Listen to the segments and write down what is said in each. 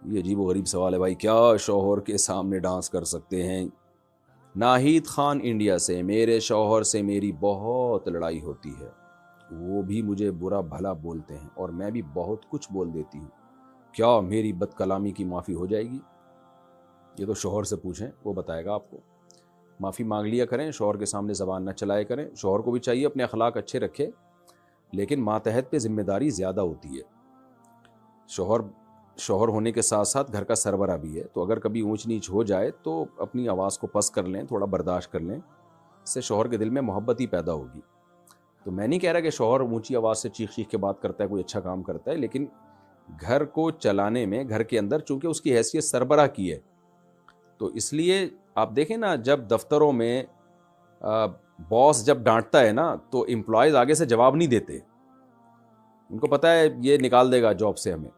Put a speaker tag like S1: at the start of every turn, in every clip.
S1: یہ عجیب و غریب سوال ہے بھائی. کیا شوہر کے سامنے ڈانس کر سکتے ہیں؟ ناہید خان انڈیا سے: میرے شوہر سے میری بہت لڑائی ہوتی ہے، وہ بھی مجھے برا بھلا بولتے ہیں اور میں بھی بہت کچھ بول دیتی ہوں، کیا میری بد کلامی کی معافی ہو جائے گی؟ یہ تو شوہر سے پوچھیں، وہ بتائے گا آپ کو. معافی مانگ لیا کریں، شوہر کے سامنے زبان نہ چلائے کریں. شوہر کو بھی چاہیے اپنے اخلاق اچھے رکھے، لیکن ماتحت پہ ذمہ داری زیادہ ہوتی ہے. شوہر ہونے کے ساتھ ساتھ گھر کا سربراہ بھی ہے، تو اگر کبھی اونچ نیچ ہو جائے تو اپنی آواز کو پست کر لیں، تھوڑا برداشت کر لیں، اس سے شوہر کے دل میں محبت ہی پیدا ہوگی. تو میں نہیں کہہ رہا کہ شوہر اونچی آواز سے چیخ چیخ کے بات کرتا ہے کوئی اچھا کام کرتا ہے، لیکن گھر کو چلانے میں، گھر کے اندر چونکہ اس کی حیثیت سربراہ کی ہے، تو اس لیے آپ دیکھیں نا، جب دفتروں میں باس جب ڈانٹتا ہے نا تو امپلائیز آگے سے جواب نہیں دیتے، ان کو پتا ہے یہ نکال دے گا جاب سے ہمیں.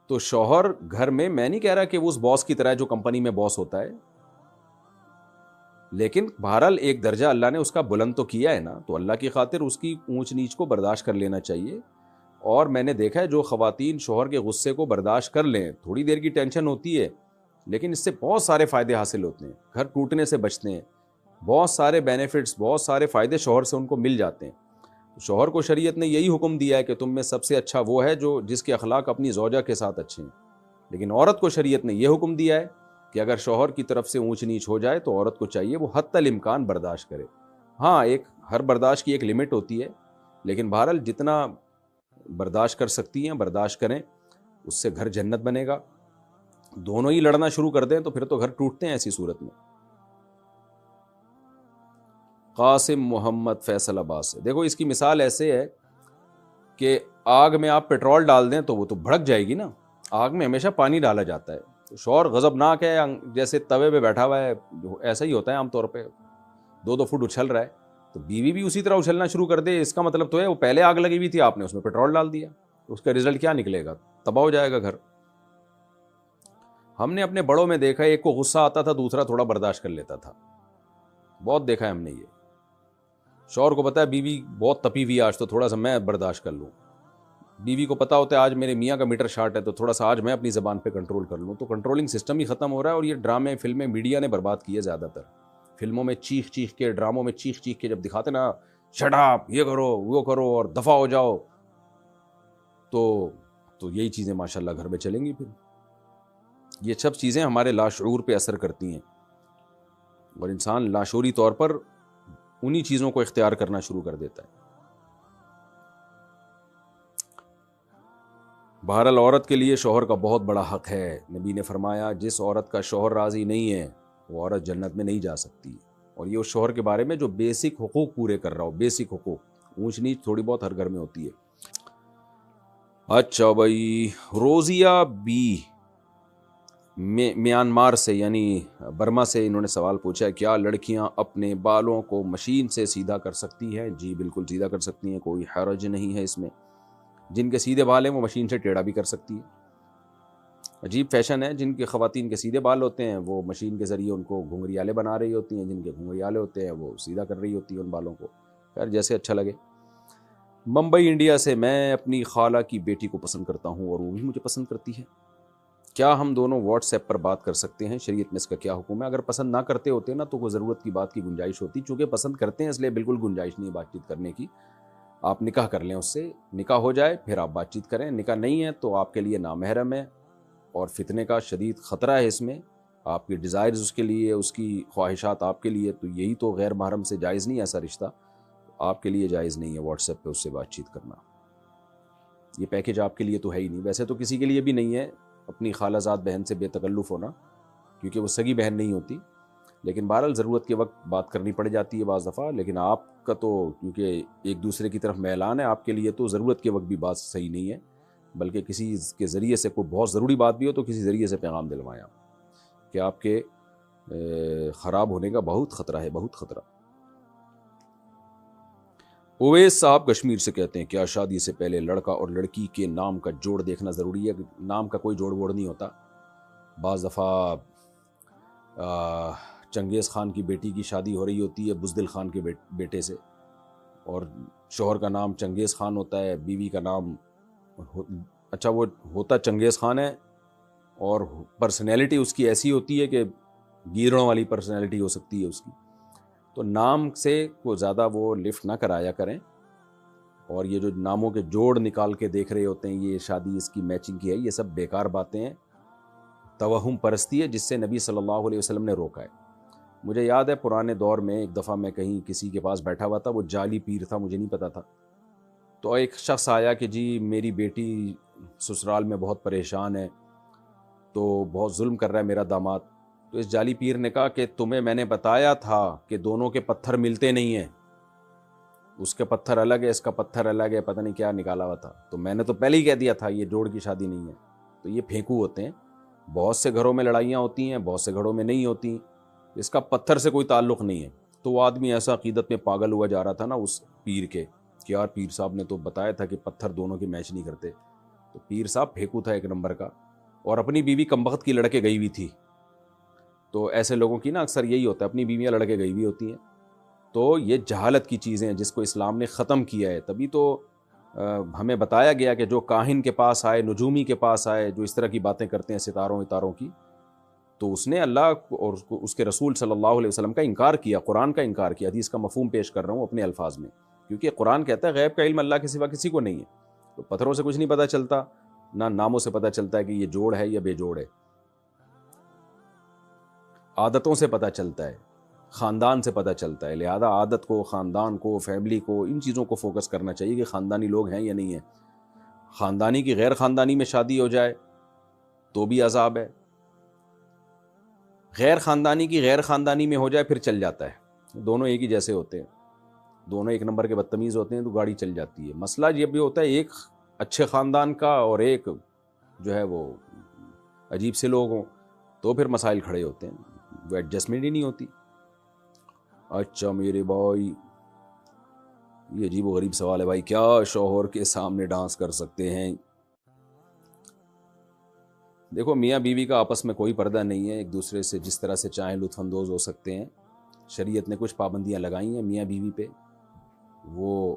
S1: تو شوہر گھر میں نہیں کہہ رہا کہ وہ اس باس کی طرح ہے جو کمپنی میں باس ہوتا ہے، لیکن بہرحال ایک درجہ اللہ نے اس کا بلند تو کیا ہے نا، تو اللہ کی خاطر اس کی اونچ نیچ کو برداشت کر لینا چاہیے. اور میں نے دیکھا ہے جو خواتین شوہر کے غصے کو برداشت کر لیں، تھوڑی دیر کی ٹینشن ہوتی ہے لیکن اس سے بہت سارے فائدے حاصل ہوتے ہیں، گھر ٹوٹنے سے بچتے ہیں، بہت سارے بینیفٹس، بہت سارے فائدے شوہر سے ان کو مل جاتے ہیں. شوہر کو شریعت نے یہی حکم دیا ہے کہ تم میں سب سے اچھا وہ ہے جس کے اخلاق اپنی زوجہ کے ساتھ اچھے ہیں. لیکن عورت کو شریعت نے یہ حکم دیا ہے کہ اگر شوہر کی طرف سے اونچ نیچ ہو جائے تو عورت کو چاہیے وہ حتی الامکان برداشت کرے. ہاں، ہر برداشت کی ایک لمٹ ہوتی ہے، لیکن بہرحال جتنا برداشت کر سکتی ہیں برداشت کریں، اس سے گھر جنت بنے گا. دونوں ہی لڑنا شروع کر دیں تو پھر تو گھر ٹوٹتے ہیں ایسی صورت میں. قاسم محمد فیصل آباد سے: دیکھو اس کی مثال ایسے ہے کہ آگ میں آپ پیٹرول ڈال دیں تو وہ تو بھڑک جائے گی نا، آگ میں ہمیشہ پانی ڈالا جاتا ہے. شوہر غضبناک ہے، جیسے توے پہ بیٹھا ہوا ہے، ایسا ہی ہوتا ہے عام طور پہ، 2 فٹ اچھل رہا ہے، تو بیوی بھی اسی طرح اچھلنا شروع کر دے، اس کا مطلب تو ہے وہ پہلے آگ لگی ہوئی تھی، آپ نے اس میں پیٹرول ڈال دیا، اس کا رزلٹ کیا نکلے گا؟ تباہ ہو جائے گا گھر. ہم نے اپنے بڑوں میں دیکھا ہے، ایک کو غصہ آتا تھا دوسرا تھوڑا برداشت کر لیتا تھا، بہت دیکھا ہے ہم نے. یہ شوہر کو پتا ہے بیوی بہت تپی ہوئی آج تو تھوڑا سا میں برداشت کر لوں، بیوی کو پتا ہوتا ہے آج میرے میاں کا میٹر شارٹ ہے تو تھوڑا سا آج میں اپنی زبان پہ کنٹرول کر لوں. تو کنٹرولنگ سسٹم ہی ختم ہو رہا ہے، اور یہ ڈرامے فلمیں میڈیا نے برباد کی ہے. زیادہ تر فلموں میں چیخ چیخ کے، ڈراموں میں چیخ چیخ کے جب دکھاتے نا شٹ اپ، یہ کرو وہ کرو اور دفع ہو جاؤ، تو یہی چیزیں ماشاءاللہ گھر میں چلیں گی. پھر یہ سب چیزیں ہمارے لاشعور پہ اثر کرتی ہیں، اور انسان لاشعوری طور پر انہی چیزوں کو اختیار کرنا شروع کر دیتا ہے. بہرحال عورت کے لیے شوہر کا بہت بڑا حق ہے. نبی نے فرمایا جس عورت کا شوہر راضی نہیں ہے وہ عورت جنت میں نہیں جا سکتی. اور یہ اس شوہر کے بارے میں جو بیسک حقوق پورے کر رہا ہو، بیسک حقوق، اونچ نیچ تھوڑی بہت ہر گھر میں ہوتی ہے. اچھا بھائی، روزیہ بی میانمار سے یعنی برما سے انہوں نے سوال پوچھا ہے: کیا لڑکیاں اپنے بالوں کو مشین سے سیدھا کر سکتی ہیں؟ جی بالکل سیدھا کر سکتی ہیں، کوئی حرج نہیں ہے اس میں. جن کے سیدھے بال ہیں وہ مشین سے ٹیڑھا بھی کر سکتی ہے. عجیب فیشن ہے، جن کے خواتین کے سیدھے بال ہوتے ہیں وہ مشین کے ذریعے ان کو گھنگریالے بنا رہی ہوتی ہیں، جن کے گھنگریالے ہوتے ہیں وہ سیدھا کر رہی ہوتی ہیں ان بالوں کو. خیر جیسے اچھا لگے. ممبئی انڈیا سے: میں اپنی خالہ کی بیٹی کو پسند کرتا ہوں اور وہ بھی مجھے پسند کرتی ہے، کیا ہم دونوں واٹس ایپ پر بات کر سکتے ہیں؟ شریعت میں اس کا کیا حکم ہے؟ اگر پسند نہ کرتے ہوتے نا تو کوئی ضرورت کی بات کی گنجائش ہوتی، چونکہ پسند کرتے ہیں اس لیے بالکل گنجائش نہیں بات چیت کرنے کی. آپ نکاح کر لیں، اس سے نکاح ہو جائے پھر آپ بات چیت کریں. نکاح نہیں ہے تو آپ کے لیے نامحرم ہے اور فتنے کا شدید خطرہ ہے اس میں. آپ کی ڈیزائرز اس کے لیے، اس کی خواہشات آپ کے لیے، تو یہی تو غیر محرم سے جائز نہیں ہے ایسا رشتہ، آپ کے لیے جائز نہیں ہے واٹس ایپ پہ اس سے بات چیت کرنا. یہ پیکیج آپ کے لیے تو ہے ہی نہیں. ویسے تو کسی کے لیے بھی نہیں ہے اپنی خالہ زاد بہن سے بے تکلف ہونا، کیونکہ وہ سگی بہن نہیں ہوتی. لیکن بہرحال ضرورت کے وقت بات کرنی پڑ جاتی ہے بعض دفعہ. لیکن آپ کا تو کیونکہ ایک دوسرے کی طرف میلان ہے، آپ کے لیے تو ضرورت کے وقت بھی بات صحیح نہیں ہے، بلکہ کسی کے ذریعے سے کوئی بہت ضروری بات بھی ہو تو کسی ذریعے سے پیغام دلوائیں آپ، کہ آپ کے خراب ہونے کا بہت خطرہ ہے، بہت خطرہ. اویس صاحب کشمیر سے کہتے ہیں: کیا شادی سے پہلے لڑکا اور لڑکی کے نام کا جوڑ دیکھنا ضروری ہے؟ نام کا کوئی جوڑ ووڑ نہیں ہوتا. بعض دفعہ چنگیز خان کی بیٹی کی شادی ہو رہی ہوتی ہے بزدل خان کے بیٹے سے، اور شوہر کا نام چنگیز خان ہوتا ہے، بیوی کا نام اچھا وہ ہوتا چنگیز خان ہے اور پرسنالٹی اس کی ایسی ہوتی ہے کہ گیروں والی پرسنالٹی ہو سکتی ہے اس کی. تو نام سے کو زیادہ وہ لفٹ نہ کرایا کریں. اور یہ جو ناموں کے جوڑ نکال کے دیکھ رہے ہوتے ہیں یہ شادی اس کی میچنگ کی ہے، یہ سب بیکار باتیں ہیں، توہم پرستی ہے جس سے نبی صلی اللہ علیہ وسلم نے روکا ہے. مجھے یاد ہے پرانے دور میں ایک دفعہ میں کہیں کسی کے پاس بیٹھا ہوا تھا، وہ جعلی پیر تھا، مجھے نہیں پتا تھا. تو ایک شخص آیا کہ جی میری بیٹی سسرال میں بہت پریشان ہے، تو بہت ظلم کر رہا ہے میرا داماد. تو اس جعلی پیر نے کہا کہ تمہیں میں نے بتایا تھا کہ دونوں کے پتھر ملتے نہیں ہیں، اس کے پتھر الگ ہے، اس کا پتھر الگ ہے، پتہ نہیں کیا نکالا ہوا تھا. تو میں نے تو پہلے ہی کہہ دیا تھا یہ جوڑ کی شادی نہیں ہے. تو یہ پھینکو ہوتے ہیں. بہت سے گھروں میں لڑائیاں ہوتی ہیں، بہت سے گھروں میں نہیں ہوتی، اس کا پتھر سے کوئی تعلق نہیں ہے. تو وہ آدمی ایسا عقیدت میں پاگل ہوا جا رہا تھا نا اس پیر کے کہ یار پیر صاحب نے تو بتایا تھا کہ پتھر دونوں کے میچ نہیں کرتے. تو پیر صاحب پھینکو تھا ایک نمبر کا، اور اپنی بیوی کمبخت کی لڑکے گئی ہوئی تھی. تو ایسے لوگوں کی نا اکثر یہی ہوتا ہے، اپنی بیویاں لڑکے گئی ہوئی ہوتی ہیں. تو یہ جہالت کی چیزیں ہیں جس کو اسلام نے ختم کیا ہے. تبھی تو ہمیں بتایا گیا کہ جو کاہن کے پاس آئے، نجومی کے پاس آئے، جو اس طرح کی باتیں کرتے ہیں ستاروں اتاروں کی، تو اس نے اللہ اور اس کے رسول صلی اللہ علیہ وسلم کا انکار کیا، قرآن کا انکار کیا. حدیث کا مفہوم پیش کر رہا ہوں اپنے الفاظ میں، کیونکہ قرآن کہتا ہے غیب کا علم اللہ کے سوا کسی کو نہیں ہے. تو پتھروں سے کچھ نہیں پتہ چلتا، نہ ناموں سے پتہ چلتا ہے کہ یہ جوڑ ہے یا بے جوڑ ہے. عادتوں سے پتہ چلتا ہے، خاندان سے پتہ چلتا ہے. لہذا عادت کو، خاندان کو، فیملی کو، ان چیزوں کو فوکس کرنا چاہیے کہ خاندانی لوگ ہیں یا نہیں ہیں. خاندانی کی غیر خاندانی میں شادی ہو جائے تو بھی عذاب ہے، غیر خاندانی کی غیر خاندانی میں ہو جائے پھر چل جاتا ہے. دونوں ایک ہی جیسے ہوتے ہیں، دونوں ایک نمبر کے بدتمیز ہوتے ہیں تو گاڑی چل جاتی ہے. مسئلہ یہ بھی ہوتا ہے ایک اچھے خاندان کا اور ایک جو ہے وہ عجیب سے لوگ ہوں تو پھر مسائل کھڑے ہوتے ہیں، وہ ایڈجسٹمنٹ ہی نہیں ہوتی. اچھا میرے بھائی یہ عجیب و غریب سوال ہے بھائی، کیا شوہر کے سامنے ڈانس کر سکتے ہیں؟ دیکھو میاں بیوی کا آپس میں کوئی پردہ نہیں ہے، ایک دوسرے سے جس طرح سے چاہیں لطف اندوز ہو سکتے ہیں. شریعت نے کچھ پابندیاں لگائی ہیں میاں بیوی پہ، وہ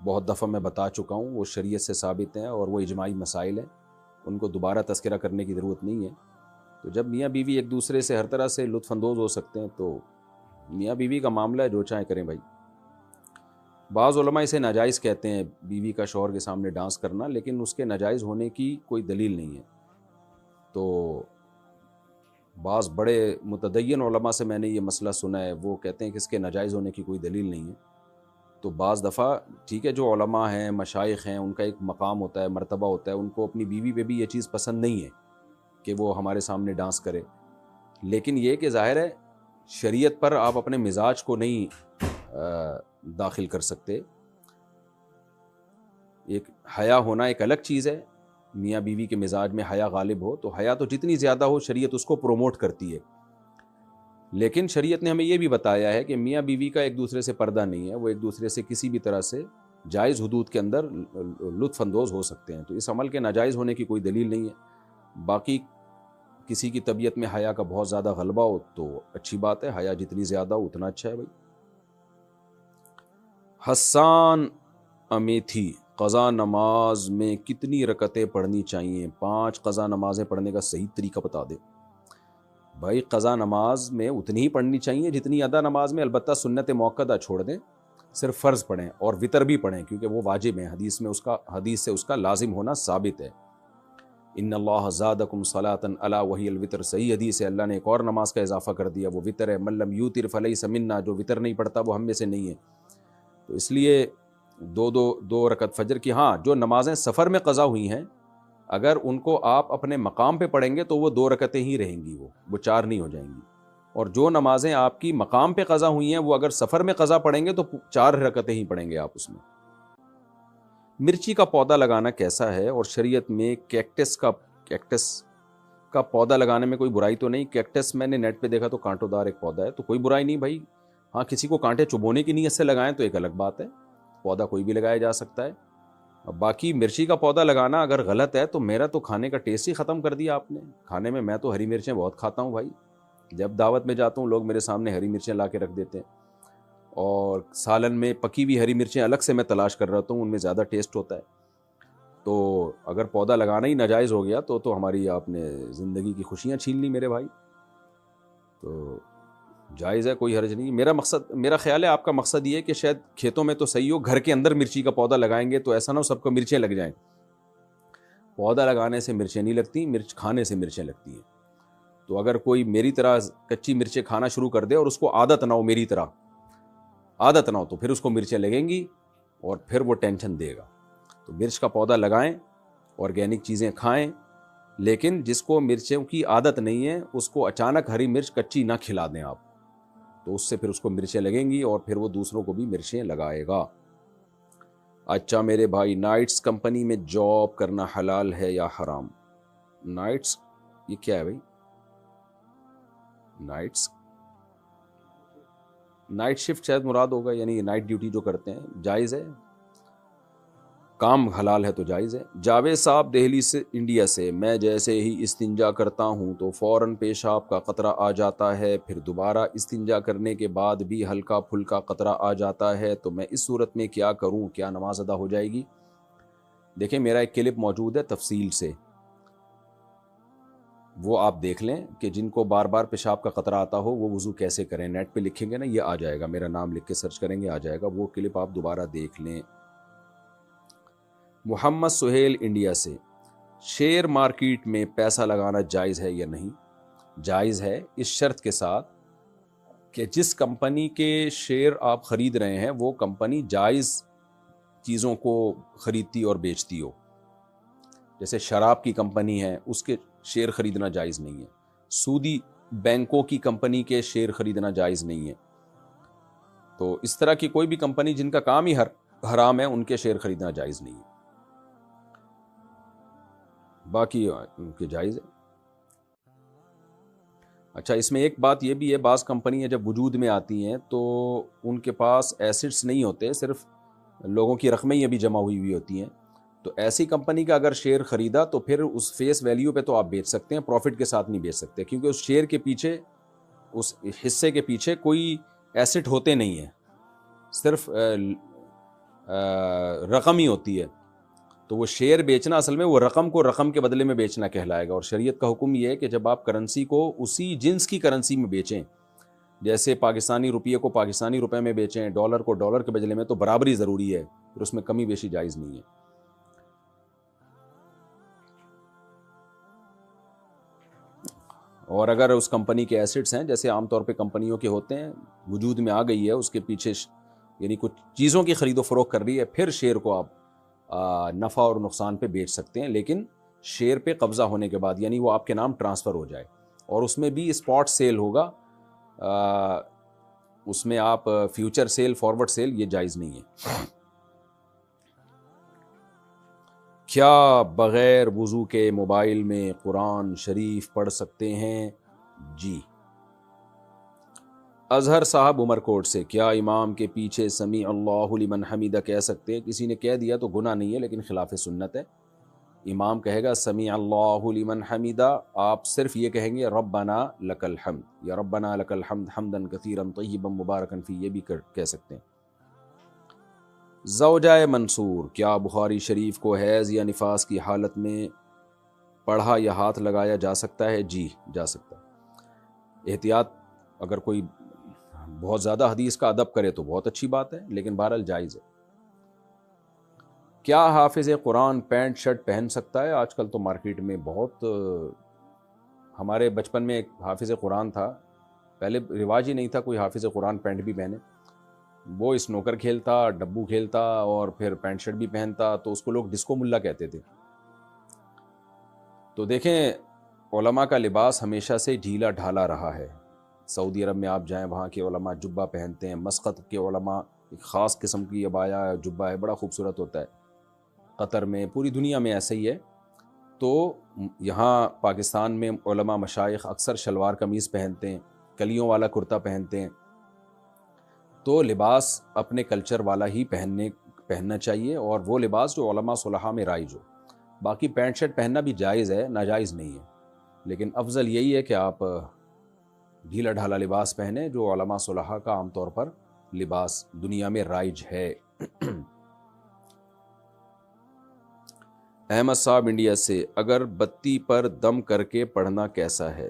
S1: بہت دفعہ میں بتا چکا ہوں، وہ شریعت سے ثابت ہیں اور وہ اجماعی مسائل ہیں، ان کو دوبارہ تذکرہ کرنے کی ضرورت نہیں ہے. تو جب میاں بیوی ایک دوسرے سے ہر طرح سے لطف اندوز ہو سکتے ہیں تو میاں بیوی کا معاملہ ہے، جو چاہیں کریں بھائی. بعض علماء اسے ناجائز کہتے ہیں بیوی کا شوہر کے سامنے ڈانس کرنا، لیکن اس کے ناجائز ہونے کی کوئی دلیل نہیں ہے. تو بعض بڑے متدین علماء سے میں نے یہ مسئلہ سنا ہے، وہ کہتے ہیں کہ اس کے ناجائز ہونے کی کوئی دلیل نہیں ہے. تو بعض دفعہ ٹھیک ہے جو علماء ہیں، مشائخ ہیں، ان کا ایک مقام ہوتا ہے، مرتبہ ہوتا ہے، ان کو اپنی بیوی پہ بھی یہ چیز پسند نہیں ہے کہ وہ ہمارے سامنے ڈانس کرے. لیکن یہ کہ ظاہر ہے شریعت پر آپ اپنے مزاج کو نہیں داخل کر سکتے. ایک حیا ہونا ایک الگ چیز ہے، میاں بیوی کے مزاج میں حیا غالب ہو تو حیا تو جتنی زیادہ ہو شریعت اس کو پروموٹ کرتی ہے. لیکن شریعت نے ہمیں یہ بھی بتایا ہے کہ میاں بیوی کا ایک دوسرے سے پردہ نہیں ہے، وہ ایک دوسرے سے کسی بھی طرح سے جائز حدود کے اندر لطف اندوز ہو سکتے ہیں. تو اس عمل کے ناجائز ہونے کی کوئی دلیل نہیں ہے. باقی کسی کی طبیعت میں حیا کا بہت زیادہ غلبہ ہو تو اچھی بات ہے، حیا جتنی زیادہ ہو اتنا اچھا ہے بھائی. حسان امیتھی، قضا نماز میں کتنی رکعتیں پڑھنی چاہیے؟ 5 قضا نمازیں پڑھنے کا صحیح طریقہ بتا دے. بھائی قضا نماز میں اتنی ہی پڑھنی چاہیے جتنی ادا نماز میں، البتہ سنت موقدہ چھوڑ دیں، صرف فرض پڑھیں اور وتر بھی پڑھیں کیونکہ وہ واجب ہیں، حدیث سے اس کا لازم ہونا ثابت ہے. ان اللہ زادکم صلاۃ الا وہی الوتر، صحیح حدیث ہے. اللہ نے ایک اور نماز کا اضافہ کر دیا، وہ وتر ہے. من لم یوتر فلیس منا، جو وتر نہیں پڑھتا وہ ہم میں سے نہیں ہے. تو اس لیے دو رکعت فجر کی، ہاں جو نمازیں سفر میں قضا ہوئی ہیں اگر ان کو آپ اپنے مقام پہ پڑھیں گے تو وہ 2 رکعتیں ہی رہیں گی، وہ 4 نہیں ہو جائیں گی. اور جو نمازیں آپ کی مقام پہ قضا ہوئی ہیں وہ اگر سفر میں قضا پڑھیں گے تو 4 رکعتیں ہی پڑھیں گے آپ اس میں. مرچی کا پودا لگانا کیسا ہے؟ اور شریعت میں کیکٹس کا پودا لگانے میں کوئی برائی تو نہیں؟ کیکٹس میں نے نیٹ پہ دیکھا تو کانٹوں دار ایک پودا ہے، تو کوئی برائی نہیں بھائی. ہاں کسی کو کانٹے چبونے کی نیت سے لگائیں تو ایک الگ بات ہے، پودا کوئی بھی لگایا جا سکتا ہے. باقی مرچی کا پودا لگانا اگر غلط ہے تو میرا تو کھانے کا ٹیسٹ ہی ختم کر دیا آپ نے. کھانے میں تو ہری مرچیں بہت کھاتا ہوں بھائی، جب دعوت میں جاتا ہوں لوگ میرے سامنے ہری مرچیں لا کے رکھ دیتے ہیں، اور سالن میں پکی ہوئی ہری مرچیں الگ سے میں تلاش کر رہا ہوں، ان میں زیادہ ٹیسٹ ہوتا ہے. تو اگر پودا لگانا ہی ناجائز ہو گیا تو ہماری آپ نے زندگی کی خوشیاں چھین لی میرے بھائی. تو جائز ہے، کوئی حرج نہیں. میرا خیال ہے آپ کا مقصد یہ ہے کہ شاید کھیتوں میں تو صحیح ہو، گھر کے اندر مرچی کا پودا لگائیں گے تو ایسا نہ ہو سب کو مرچیں لگ جائیں. پودا لگانے سے مرچیں نہیں لگتی، مرچ کھانے سے مرچیں لگتی ہیں. تو اگر کوئی میری طرح کچی مرچیں کھانا شروع کر دے اور اس کو عادت نہ ہو، میری طرح عادت نہ ہو، تو پھر اس کو مرچیں لگیں گی اور پھر وہ ٹینشن دے گا. تو مرچ کا پودا لگائیں، آرگینک چیزیں کھائیں، لیکن جس کو مرچوں کی عادت نہیں ہے اس کو اچانک ہری مرچ کچی نہ کھلا دیں آپ، تو اس سے پھر اس کو مرچیں لگیں گی اور پھر وہ دوسروں کو بھی مرچیں لگائے گا. اچھا میرے بھائی، نائٹس کمپنی میں جاب کرنا حلال ہے یا حرام؟ نائٹس یہ کیا ہے بھائی؟ نائٹ شفٹ شاید مراد ہوگا، یعنی نائٹ ڈیوٹی جو کرتے ہیں. جائز ہے، کام حلال ہے تو جائز ہے. جاوید صاحب دہلی سے، انڈیا سے، میں جیسے ہی استنجا کرتا ہوں تو فوراً پیشاب کا قطرہ آ جاتا ہے، پھر دوبارہ استنجا کرنے کے بعد بھی ہلکا پھلکا قطرہ آ جاتا ہے، تو میں اس صورت میں کیا کروں؟ کیا نماز ادا ہو جائے گی؟ دیکھیں میرا ایک کلپ موجود ہے تفصیل سے، وہ آپ دیکھ لیں کہ جن کو بار بار پیشاب کا قطرہ آتا ہو وہ وضو کیسے کریں. نیٹ پہ لکھیں گے نا، یہ آ جائے گا، میرا نام لکھ کے سرچ کریں گے آ جائے گا، وہ کلپ آپ دوبارہ دیکھ لیں. محمد سہیل انڈیا سے، شیئر مارکیٹ میں پیسہ لگانا جائز ہے یا نہیں؟ جائز ہے، اس شرط کے ساتھ کہ جس کمپنی کے شیئر آپ خرید رہے ہیں وہ کمپنی جائز چیزوں کو خریدتی اور بیچتی ہو. جیسے شراب کی کمپنی ہے، اس کے شیئر خریدنا جائز نہیں ہے. سودی بینکوں کی کمپنی کے شیئر خریدنا جائز نہیں ہے. تو اس طرح کی کوئی بھی کمپنی جن کا کام ہی حرام ہے ان کے شیئر خریدنا جائز نہیں ہے. باقی ان کے جائز ہے. اچھا اس میں ایک بات یہ بھی ہے، بعض کمپنیاں جب وجود میں آتی ہیں تو ان کے پاس ایسٹس نہیں ہوتے، صرف لوگوں کی رقمیں ہی ابھی جمع ہوئی ہوتی ہیں. تو ایسی کمپنی کا اگر شیئر خریدا تو پھر اس فیس ویلیو پہ تو آپ بیچ سکتے ہیں، پروفٹ کے ساتھ نہیں بیچ سکتے، کیونکہ اس شیئر کے پیچھے، اس حصے کے پیچھے کوئی ایسٹ ہوتے نہیں ہیں، صرف رقم ہی ہوتی ہے. تو وہ شیئر بیچنا اصل میں وہ رقم کو رقم کے بدلے میں بیچنا کہلائے گا. اور شریعت کا حکم یہ ہے کہ جب آپ کرنسی کو اسی جنس کی کرنسی میں بیچیں، جیسے پاکستانی روپیے کو پاکستانی روپے میں بیچیں، ڈالر کو ڈالر کے بدلے میں، تو برابری ضروری ہے، پھر اس میں کمی بیشی جائز نہیں ہے. اور اگر اس کمپنی کے ایسٹس ہیں، جیسے عام طور پہ کمپنیوں کے ہوتے ہیں، وجود میں آ گئی ہے، اس کے پیچھے یعنی کچھ چیزوں کی خرید و فروخت کر رہی ہے، پھر شیئر کو آپ نفع اور نقصان پہ بیچ سکتے ہیں، لیکن شیئر پہ قبضہ ہونے کے بعد، یعنی وہ آپ کے نام ٹرانسفر ہو جائے. اور اس میں بھی اسپاٹ سیل ہوگا، اس میں آپ فیوچر سیل، فارورڈ سیل یہ جائز نہیں ہے. کیا بغیر وضو کے موبائل میں قرآن شریف پڑھ سکتے ہیں؟ جی. اظہر صاحب عمر کوٹ سے، کیا امام کے پیچھے سمیع اللہ لمن حمیدہ کہہ سکتے ہیں؟ کسی نے کہہ دیا تو گناہ نہیں ہے، لیکن خلاف سنت ہے. امام کہے گا سمیع اللہ لمن حمیدہ، آپ صرف یہ کہیں گے ربنا لک الحمد، یا ربنا لک الحمد حمدا کثیرا طیبا مبارکا فی، یہ بھی کہہ سکتے ہیں. زوجہ منصور، کیا بخاری شریف کو حیض یا نفاس کی حالت میں پڑھا یا ہاتھ لگایا جا سکتا ہے؟ جی جا سکتا ہے. احتیاط، اگر کوئی بہت زیادہ حدیث کا ادب کرے تو بہت اچھی بات ہے، لیکن بہرحال جائز ہے. کیا حافظ قرآن پینٹ شرٹ پہن سکتا ہے؟ آج کل تو مارکیٹ میں بہت، ہمارے بچپن میں ایک حافظ قرآن تھا، پہلے رواج ہی نہیں تھا کوئی حافظ قرآن پینٹ بھی پہنے. وہ اسنوکر کھیلتا، ڈبو کھیلتا اور پھر پینٹ شرٹ بھی پہنتا، تو اس کو لوگ ڈسکو ملا کہتے تھے. تو دیکھیں علماء کا لباس ہمیشہ سے ڈھیلا ڈھالا رہا ہے. سعودی عرب میں آپ جائیں، وہاں کے علماء جبہ پہنتے ہیں. مسقط کے علماء ایک خاص قسم کی عبایا جبہ ہے، بڑا خوبصورت ہوتا ہے. قطر میں، پوری دنیا میں ایسا ہی ہے. تو یہاں پاکستان میں علماء مشائخ اکثر شلوار قمیض پہنتے ہیں، کلیوں والا کرتا پہنتے ہیں. تو لباس اپنے کلچر والا ہی پہننا چاہیے، اور وہ لباس جو علماء صلحاء میں رائج ہو. باقی پینٹ شرٹ پہننا بھی جائز ہے، ناجائز نہیں ہے، لیکن افضل یہی ہے کہ آپ ڈھیلا ڈھالا لباس پہنیں جو علماء صلحاء کا عام طور پر لباس دنیا میں رائج ہے. احمد صاحب انڈیا سے، اگر بتی پر دم کر کے پڑھنا کیسا ہے؟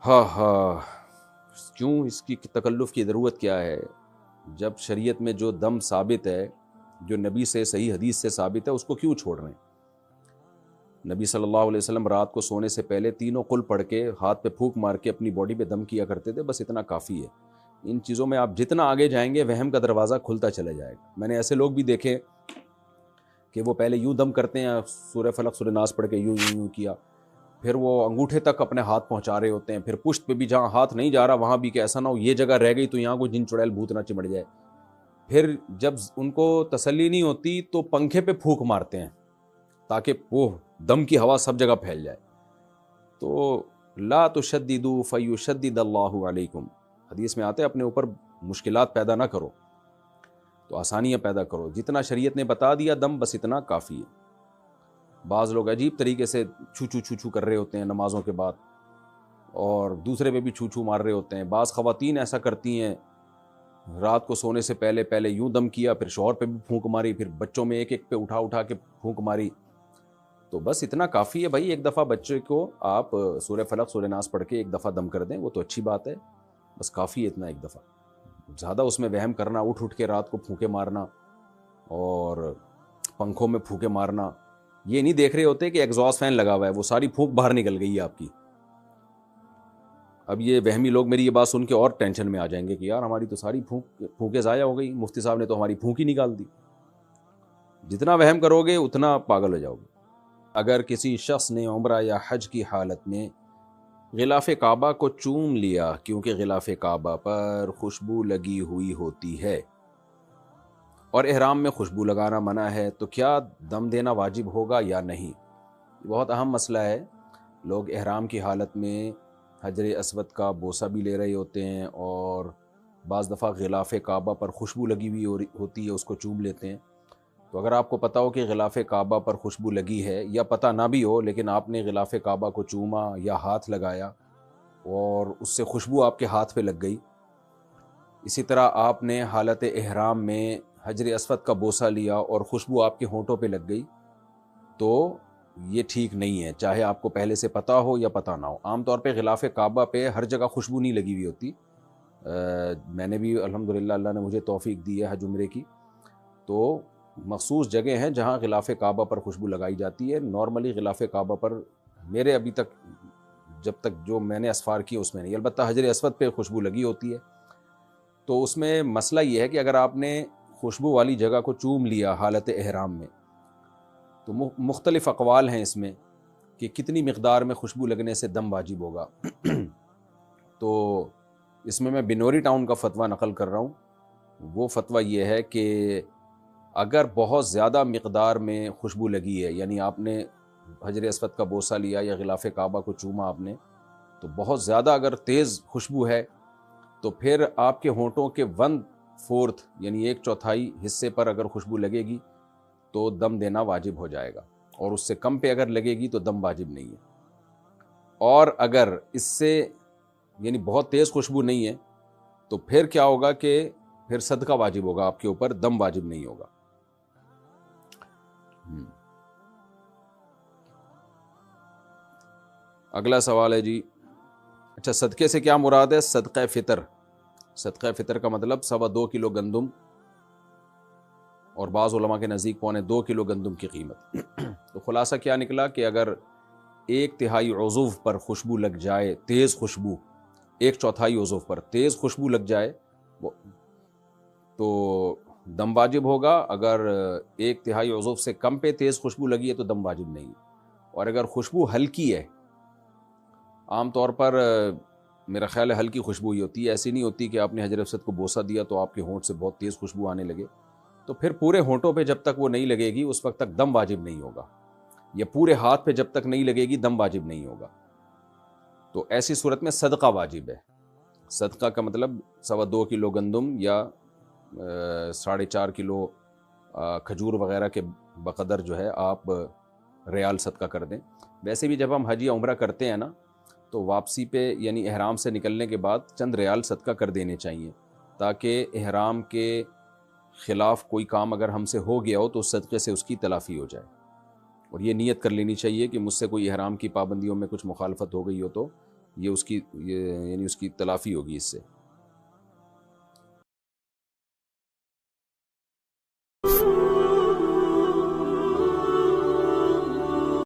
S1: ہاں کیوں اس کی تکلف کی ضرورت کیا ہے؟ جب شریعت میں جو دم ثابت ہے، جو نبی سے صحیح حدیث سے ثابت ہے، اس کو کیوں چھوڑ رہے ہیں؟ نبی صلی اللہ علیہ وسلم رات کو سونے سے پہلے تینوں قل پڑھ کے ہاتھ پہ پھونک مار کے اپنی باڈی پہ دم کیا کرتے تھے، بس اتنا کافی ہے۔ ان چیزوں میں آپ جتنا آگے جائیں گے وہم کا دروازہ کھلتا چلا جائے گا۔ میں نے ایسے لوگ بھی دیکھے کہ وہ پہلے یوں دم کرتے ہیں، سورہ فلق سورہ ناس پڑھ کے یوں یوں یوں کیا، پھر وہ انگوٹھے تک اپنے ہاتھ پہنچا رہے ہوتے ہیں، پھر پشت پہ بھی جہاں ہاتھ نہیں جا رہا وہاں بھی کہ ایسا نہ ہو یہ جگہ رہ گئی تو یہاں کوئی جن چڑیل بھوت نہ چمٹ جائے۔ پھر جب ان کو تسلی نہیں ہوتی تو پنکھے پہ پھونک مارتے ہیں تاکہ وہ دم کی ہوا سب جگہ پھیل جائے۔ تو لا تشددوا فیشدد اللہ علیکم، حدیث میں آتے ہیں اپنے اوپر مشکلات پیدا نہ کرو تو آسانیاں پیدا کرو، جتنا شریعت نے بتا دیا دم بس اتنا کافی ہے۔ بعض لوگ عجیب طریقے سے چھو چھو چھو چھو کر رہے ہوتے ہیں نمازوں کے بعد، اور دوسرے پہ بھی چھو چھو مار رہے ہوتے ہیں۔ بعض خواتین ایسا کرتی ہیں، رات کو سونے سے پہلے یوں دم کیا، پھر شوہر پہ بھی پھونک ماری، پھر بچوں میں ایک ایک پہ اٹھا کے پھونک ماری۔ تو بس اتنا کافی ہے بھائی، ایک دفعہ بچے کو آپ سورہ فلق سورہ ناس پڑھ کے ایک دفعہ دم کر دیں، وہ تو اچھی بات ہے، بس کافی ہے اتنا ایک دفعہ۔ زیادہ اس میں وہم کرنا، اٹھ کے رات کو پھونکے مارنا اور پنکھوں میں پھونکے مارنا، یہ نہیں دیکھ رہے ہوتے کہ ایگزاسٹ فین لگا ہوا ہے، وہ ساری پھونک باہر نکل گئی ہے آپ کی۔ اب یہ وہمی لوگ میری یہ بات سن کے اور ٹینشن میں آ جائیں گے کہ یار ہماری تو ساری پھونکیں ضائع ہو گئی، مفتی صاحب نے تو ہماری پھونک ہی نکال دی۔ جتنا وہم کرو گے اتنا پاگل ہو جاؤ گے۔ اگر کسی شخص نے عمرہ یا حج کی حالت میں غلاف کعبہ کو چوم لیا کیونکہ غلاف کعبہ پر خوشبو لگی ہوئی ہوتی ہے اور احرام میں خوشبو لگانا منع ہے، تو کیا دم دینا واجب ہوگا یا نہیں؟ یہ بہت اہم مسئلہ ہے۔ لوگ احرام کی حالت میں حجر اسود کا بوسہ بھی لے رہے ہوتے ہیں اور بعض دفعہ غلاف کعبہ پر خوشبو لگی ہوئی ہوتی ہے، اس کو چوم لیتے ہیں۔ تو اگر آپ کو پتہ ہو کہ غلاف کعبہ پر خوشبو لگی ہے، یا پتہ نہ بھی ہو لیکن آپ نے غلاف کعبہ کو چوما یا ہاتھ لگایا اور اس سے خوشبو آپ کے ہاتھ پہ لگ گئی، اسی طرح آپ نے حالت احرام میں حجر اسود کا بوسہ لیا اور خوشبو آپ کے ہونٹوں پہ لگ گئی، تو یہ ٹھیک نہیں ہے، چاہے آپ کو پہلے سے پتہ ہو یا پتہ نہ ہو۔ عام طور پہ غلاف کعبہ پہ ہر جگہ خوشبو نہیں لگی ہوئی ہوتی۔ میں نے بھی الحمدللہ اللہ نے مجھے توفیق دی ہے حج عمرے کی، تو مخصوص جگہ ہیں جہاں غلاف کعبہ پر خوشبو لگائی جاتی ہے۔ نارملی غلاف کعبہ پر میرے ابھی تک جب تک جو میں نے اسفار کی اس میں نہیں، البتہ حجر اسود پہ خوشبو لگی ہوتی ہے۔ تو اس میں مسئلہ یہ ہے کہ اگر آپ نے خوشبو والی جگہ کو چوم لیا حالت احرام میں، تو مختلف اقوال ہیں اس میں کہ کتنی مقدار میں خوشبو لگنے سے دم واجب ہوگا۔ تو اس میں بنوری ٹاؤن کا فتویٰ نقل کر رہا ہوں۔ وہ فتویٰ یہ ہے کہ اگر بہت زیادہ مقدار میں خوشبو لگی ہے، یعنی آپ نے حجر اسود کا بوسہ لیا یا غلاف کعبہ کو چوما آپ نے، تو بہت زیادہ اگر تیز خوشبو ہے تو پھر آپ کے ہونٹوں کے 1/4 یعنی 1/4 حصے پر اگر خوشبو لگے گی تو دم دینا واجب ہو جائے گا، اور اس سے کم پہ اگر لگے گی تو دم واجب نہیں ہے۔ اور اگر اس سے یعنی بہت تیز خوشبو نہیں ہے تو پھر کیا ہوگا کہ پھر صدقہ واجب ہوگا آپ کے اوپر، دم واجب نہیں ہوگا۔ اگلا سوال ہے جی، اچھا صدقے سے کیا مراد ہے؟ صدقہ فطر، صدقہ فطر کا مطلب 2.25 کلو گندم، اور بعض علماء کے نزدیک 1.25 کلو گندم کی قیمت۔ تو خلاصہ کیا نکلا کہ اگر 1/3 عضو پر خوشبو لگ جائے، تیز خوشبو، 1/4 عضو پر تیز خوشبو لگ جائے تو دم واجب ہوگا۔ اگر 1/3 عضو سے کم پہ تیز خوشبو لگی ہے تو دم واجب نہیں۔ اور اگر خوشبو ہلکی ہے، عام طور پر میرا خیال ہے ہلکی خوشبو ہی ہوتی ہے، ایسی نہیں ہوتی کہ آپ نے حجر اسود کو بوسہ دیا تو آپ کے ہونٹ سے بہت تیز خوشبو آنے لگے، تو پھر پورے ہونٹوں پہ جب تک وہ نہیں لگے گی اس وقت تک دم واجب نہیں ہوگا، یا پورے ہاتھ پہ جب تک نہیں لگے گی دم واجب نہیں ہوگا۔ تو ایسی صورت میں صدقہ واجب ہے۔ صدقہ کا مطلب 2.25 کلو گندم یا 4.5 کلو کھجور وغیرہ کے بقدر جو ہے آپ ریال صدقہ کر دیں۔ ویسے بھی جب ہم حج یا عمرہ کرتے ہیں نا تو واپسی پہ یعنی احرام سے نکلنے کے بعد چند ریال صدقہ کر دینے چاہیے، تاکہ احرام کے خلاف کوئی کام اگر ہم سے ہو گیا ہو تو اس صدقے سے اس کی تلافی ہو جائے، اور یہ نیت کر لینی چاہیے کہ مجھ سے کوئی احرام کی پابندیوں میں کچھ مخالفت ہو گئی ہو تو یہ اس کی یعنی اس کی تلافی ہوگی اس سے۔